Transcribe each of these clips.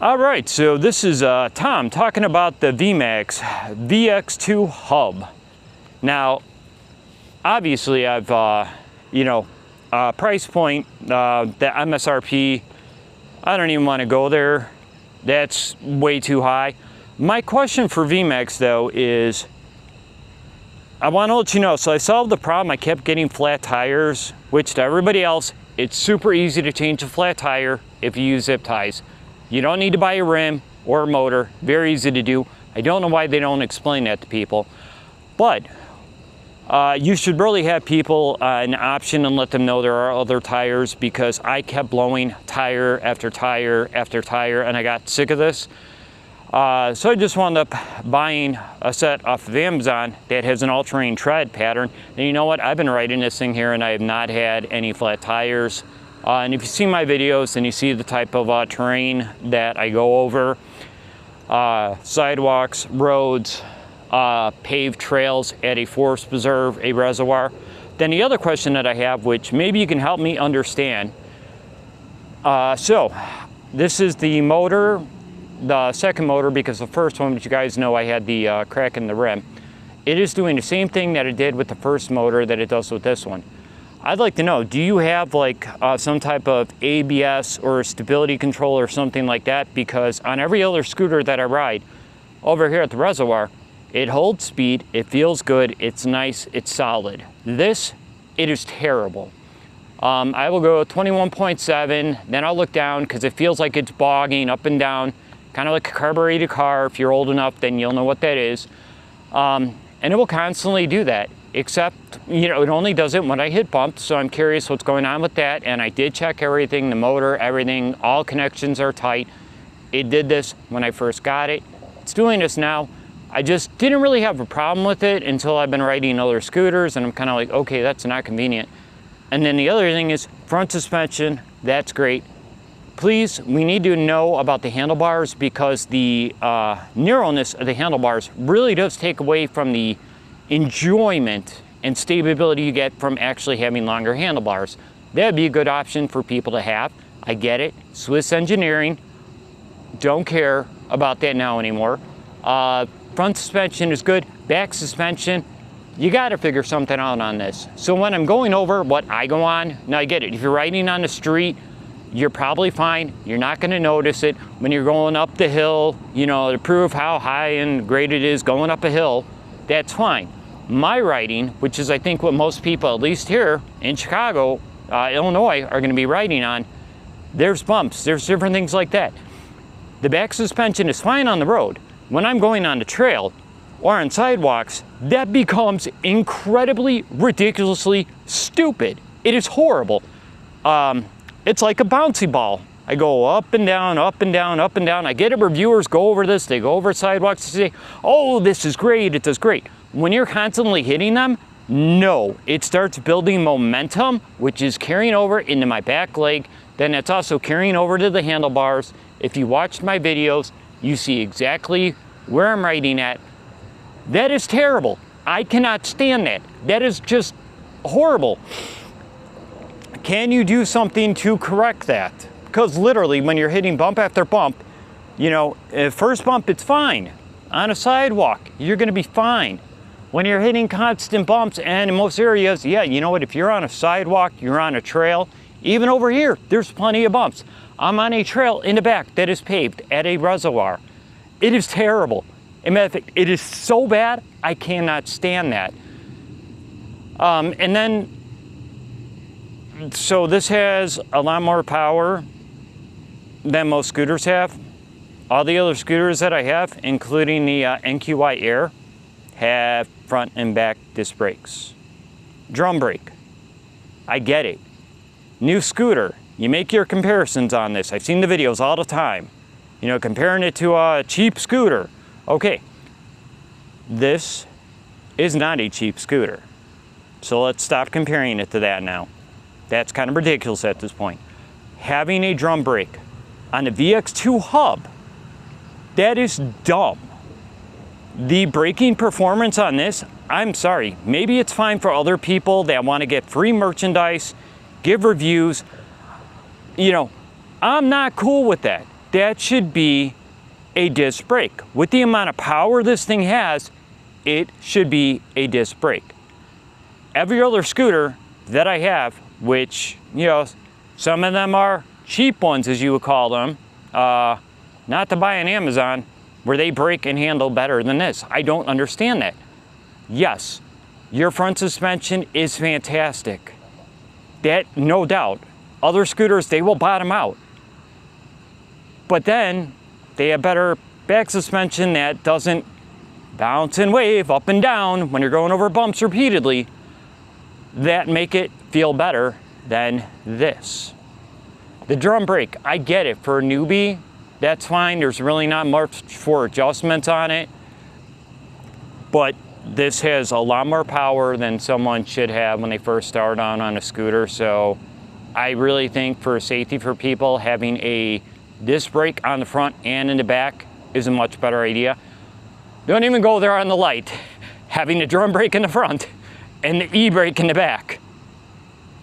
All right, so this is Tom talking about the VMAX VX2 Hub. Now, obviously I've, price point, the MSRP, I don't even want to go there. That's way too high. My question for VMAX though is, I want to let you know, so I solved the problem. I kept getting flat tires, which to everybody else, it's super easy to change a flat tire if you use zip ties. You don't need to buy a rim or a motor, very easy to do. I don't know why they don't explain that to people, but you should really have people an option and let them know there are other tires, because I kept blowing tire after tire after tire and I got sick of this. So I just wound up buying a set off of Amazon that has an all-terrain tread pattern. And you know what? I've been riding this thing here and I have not had any flat tires. And if you see my videos and you see the type of terrain that I go over, sidewalks, roads, paved trails at a forest preserve, a reservoir, then the other question that I have, which maybe you can help me understand. So this is the motor, the second motor, because the first one, which you guys know, I had the crack in the rim. It is doing the same thing that it did with the first motor that it does with this one. I'd like to know, do you have like some type of ABS or stability control or something like that? Because on every other scooter that I ride over here at the reservoir, it holds speed, it feels good, it's nice, it's solid. This, it is terrible. I will go 21.7, then I'll look down because it feels like it's bogging up and down, kind of like a carbureted car. If you're old enough, then you'll know what that is. And it will constantly do that. Except, it only does it when I hit bumps, so I'm curious what's going on with that. And I did check everything, the motor, everything, all connections are tight. It did this when I first got it. It's doing this now. I just didn't really have a problem with it until I've been riding other scooters, and I'm kind of like, okay, that's not convenient. And then the other thing is front suspension, that's great. Please, we need to know about the handlebars, because the narrowness of the handlebars really does take away from the enjoyment and stability you get from actually having longer handlebars. That'd be a good option for people to have. I get it. Swiss engineering. Don't care about that now anymore. Front suspension is good. Back suspension, you got to figure something out on this. So when I'm going over what I go on, now I get it. If you're riding on the street, you're probably fine. You're not going to notice it. When you're going up the hill, to prove how high and great it is going up a hill, that's fine. My riding, which is I think what most people, at least here in Chicago, Illinois, are going to be riding on, there's bumps, there's different things like that. The back suspension is fine on the road. When I'm going on the trail or on sidewalks, that becomes incredibly, ridiculously stupid. It is horrible. It's like a bouncy ball. I go up and down, up and down, up and down. I get it, reviewers go over this, they go over sidewalks, they say, oh, this is great, it does great. When you're constantly hitting them, no, it starts building momentum, which is carrying over into my back leg. Then it's also carrying over to the handlebars. If you watched my videos, you see exactly where I'm riding at. That is terrible. I cannot stand that. That is just horrible. Can you do something to correct that? Because literally when you're hitting bump after bump, first bump, it's fine. On a sidewalk, you're gonna be fine. When you're hitting constant bumps, and in most areas, yeah, you know what, if you're on a sidewalk, you're on a trail, even over here, there's plenty of bumps. I'm on a trail in the back that is paved at a reservoir. It is terrible. As a matter of fact, it is so bad, I cannot stand that. And then, so this has a lot more power than most scooters have. All the other scooters that I have, including the NQY Air, have front and back disc brakes. Drum brake, I get it. New scooter, you make your comparisons on this. I've seen the videos all the time. Comparing it to a cheap scooter. Okay, this is not a cheap scooter. So let's stop comparing it to that now. That's kind of ridiculous at this point. Having a drum brake on the VX2 Hub, that is dumb. The braking performance on this, I'm sorry, maybe it's fine for other people that want to get free merchandise, give reviews. I'm not cool with that. that should be a disc brake. With the amount of power this thing has, it should be a disc brake. Every other scooter that I have, which, you know, some of them are cheap ones, as you would call them, not to buy on Amazon, where they brake and handle better than this. I don't understand that. Yes, your front suspension is fantastic. That, no doubt. Other scooters, they will bottom out. But then, they have better back suspension that doesn't bounce and wave up and down when you're going over bumps repeatedly, that make it feel better than this. The drum brake, I get it. For a newbie, that's fine. There's really not much for adjustments on it. But this has a lot more power than someone should have when they first start on a scooter. So I really think for safety for people, having a disc brake on the front and in the back is a much better idea. Don't even go there on the light. Having a drum brake in the front and the e-brake in the back.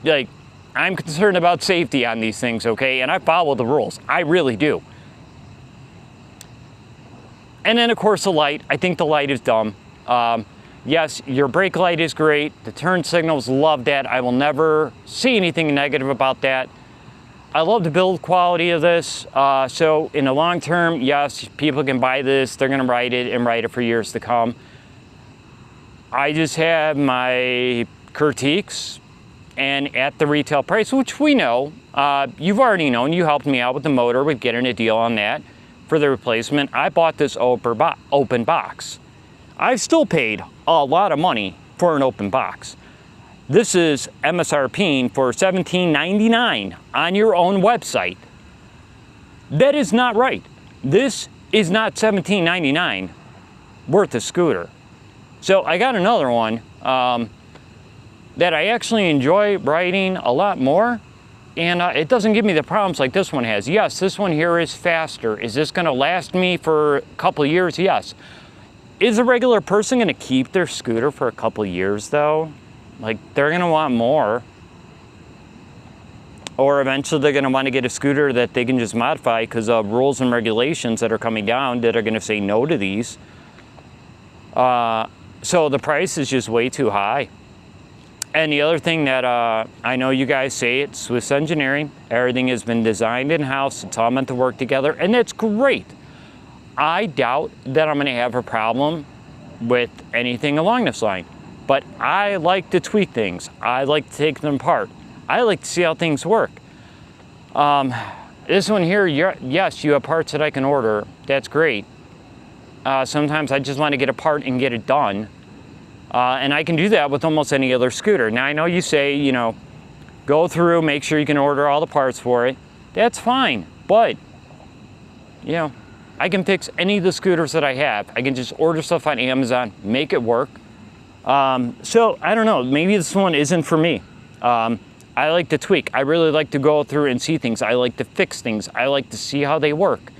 Like, I'm concerned about safety on these things, okay? And I follow the rules. I really do. And then, of course, the light. I think the light is dumb. Yes, your brake light is great. The turn signals, love that. I will never see anything negative about that. I love the build quality of this. So in the long term, yes, people can buy this. They're going to ride it for years to come. I just have my critiques, and at the retail price, which we know, you've already known, you helped me out with the motor with getting a deal on that for the replacement. I bought this open box. I've still paid a lot of money for an open box. This is MSRP for $17.99 on your own website. That is not right. This is not $17.99 worth a scooter. So I got another one that I actually enjoy riding a lot more, and it doesn't give me the problems like this one has. Yes, this one here is faster. Is this gonna last me for a couple of years? Yes. Is a regular person gonna keep their scooter for a couple of years though? Like, they're gonna want more. Or eventually they're gonna wanna get a scooter that they can just modify because of rules and regulations that are coming down that are gonna say no to these. So the price is just way too high. And the other thing that I know you guys say, it's Swiss engineering. Everything has been designed in-house. It's all meant to work together, and that's great. I doubt that I'm going to have a problem with anything along this line. But I like to tweak things. I like to take them apart. I like to see how things work. This one here, yes, you have parts that I can order. That's great. Sometimes I just want to get a part and get it done. And I can do that with almost any other scooter. Now, I know you say, you know, go through, make sure you can order all the parts for it. That's fine. But, you know, I can fix any of the scooters that I have. I can just order stuff on Amazon, make it work. So, I don't know. Maybe this one isn't for me. I like to tweak. I really like to go through and see things. I like to fix things. I like to see how they work.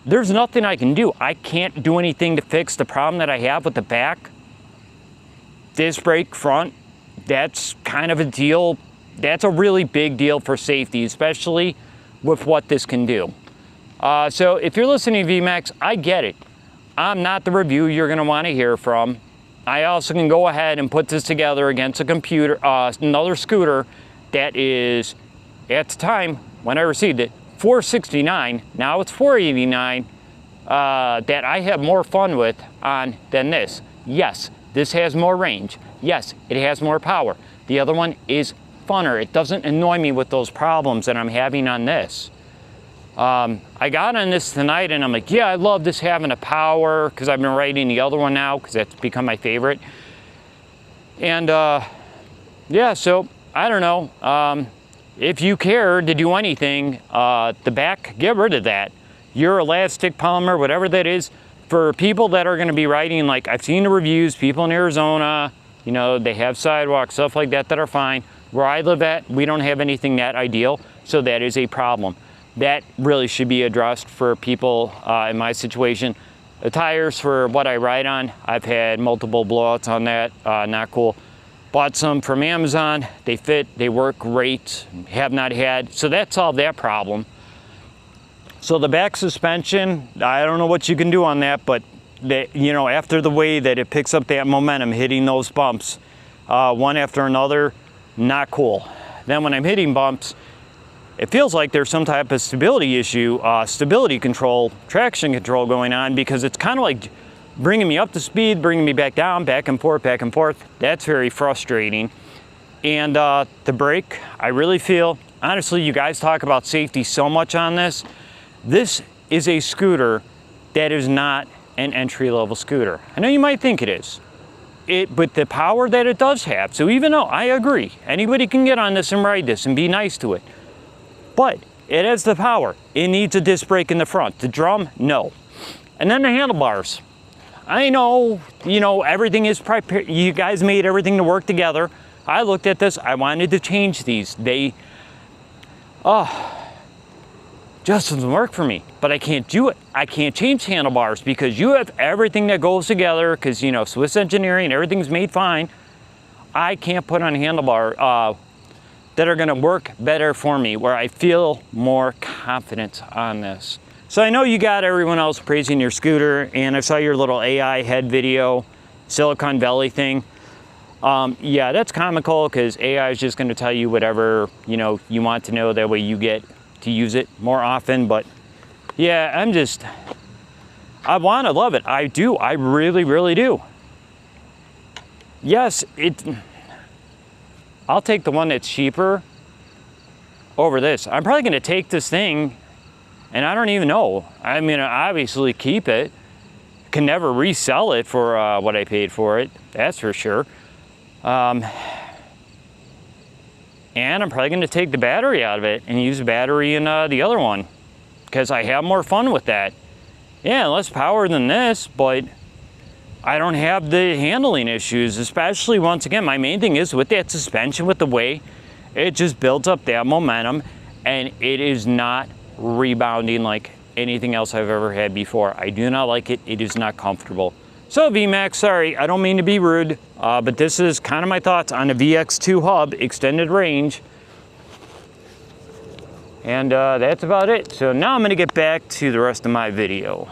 There's nothing I can do. I can't do anything to fix the problem that I have with the back. Disc brake front, that's kind of a deal. That's a really big deal for safety, especially with what this can do. So if you're listening to VMAX, I get it. I'm not the review you're gonna wanna hear from. I also can go ahead and put this together against a computer, another scooter that is, at the time when I received it, $469, now it's $489, that I have more fun with on than this. Yes, this has more range. Yes, it has more power. The other one is funner. It doesn't annoy me with those problems that I'm having on this. I got on this tonight and I'm like, yeah, I love this having a power, because I've been riding the other one now because that's become my favorite. And yeah, so I don't know. If you care to do anything, the back, get rid of that. Your elastic polymer, whatever that is, for people that are going to be riding, like I've seen the reviews, people in Arizona, you know, they have sidewalks, stuff like that that are fine. Where I live at, we don't have anything that ideal, so that is a problem. That really should be addressed for people in my situation. The tires for what I ride on, I've had multiple blowouts on that, not cool. Bought some from Amazon, they fit, they work great, have not had, so that solved that problem. So the back suspension, I don't know what you can do on that, but you know, after the way that it picks up that momentum hitting those bumps, one after another, not cool. Then when I'm hitting bumps, it feels like there's some type of stability issue, stability control, traction control going on, because it's kind of like bringing me up to speed, bringing me back down, back and forth, back and forth. That's very frustrating. And the brake, I really feel, honestly, you guys talk about safety so much on this. This is a scooter that is not an entry-level scooter. I know you might think it is, but the power that it does have, so even though I agree, anybody can get on this and ride this and be nice to it, but it has the power. It needs a disc brake in the front. The drum, no. And then the handlebars. I know, you know, everything is prepared. You guys made everything to work together. I looked at this, I wanted to change these. Just doesn't work for me, but I can't do it. I can't change handlebars because you have everything that goes together, because, you know, Swiss engineering, everything's made fine. I can't put on handlebar that are gonna work better for me, where I feel more confident on this. So I know you got everyone else praising your scooter, and I saw your little AI head video, Silicon Valley thing. Yeah, that's comical, because AI is just gonna tell you whatever, you know, you want to know. That way you get to use it more often. But yeah, I want to love it. I do. I really, really do. Yes, I'll take the one that's cheaper over this. I'm probably going to take this thing, and I don't even know. I mean, I obviously keep it. Can never resell it for what I paid for it. That's for sure. And I'm probably going to take the battery out of it and use the battery in the other one, because I have more fun with that. Yeah, less power than this, but I don't have the handling issues, especially, once again, my main thing is with that suspension, with the way it just builds up that momentum, and it is not rebounding like anything else I've ever had before. I do not like it. It is not comfortable. So VMAX, sorry, I don't mean to be rude, but this is kind of my thoughts on the VX2 Hub extended range. And that's about it. So now I'm gonna get back to the rest of my video.